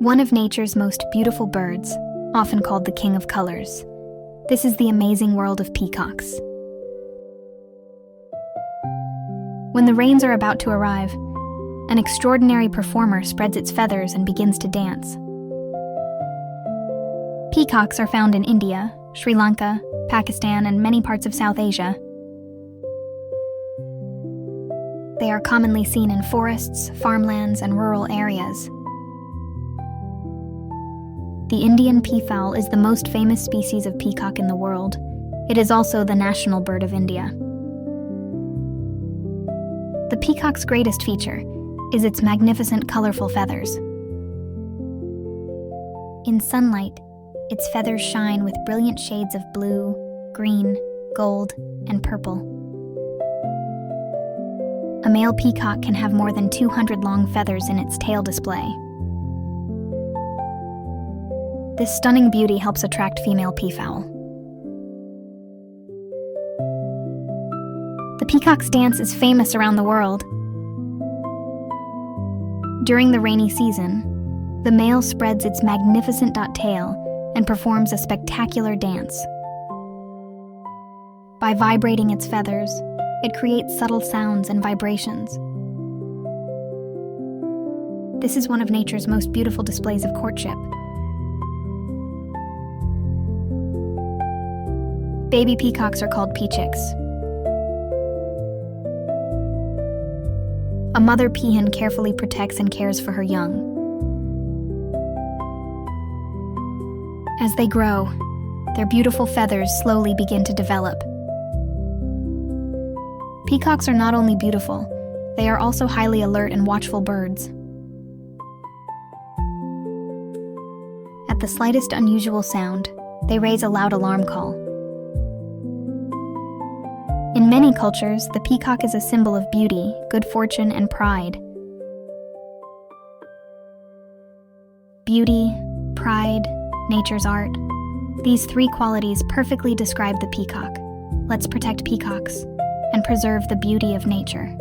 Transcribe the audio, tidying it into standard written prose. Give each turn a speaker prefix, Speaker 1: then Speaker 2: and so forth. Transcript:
Speaker 1: One of nature's most beautiful birds, often called the king of colors. This is the amazing world of peacocks. When the rains are about to arrive, an extraordinary performer spreads its feathers and begins to dance. Peacocks are found in India, Sri Lanka, Pakistan, and many parts of South Asia. They are commonly seen in forests, farmlands, and rural areas. The Indian peafowl is the most famous species of peacock in the world. It is also the national bird of India. The peacock's greatest feature is its magnificent, colorful feathers. In sunlight, its feathers shine with brilliant shades of blue, green, gold, and purple. A male peacock can have more than 200 long feathers in its tail display. This stunning beauty helps attract female peafowl. The peacock's dance is famous around the world. During the rainy season, the male spreads its magnificent tail and performs a spectacular dance. By vibrating its feathers, it creates subtle sounds and vibrations. This is one of nature's most beautiful displays of courtship. Baby peacocks are called peachicks. A mother peahen carefully protects and cares for her young. As they grow, their beautiful feathers slowly begin to develop. Peacocks are not only beautiful, they are also highly alert and watchful birds. At the slightest unusual sound, they raise a loud alarm call. In many cultures, the peacock is a symbol of beauty, good fortune, and pride. Beauty, pride, nature's art. These three qualities perfectly describe the peacock. Let's protect peacocks and preserve the beauty of nature.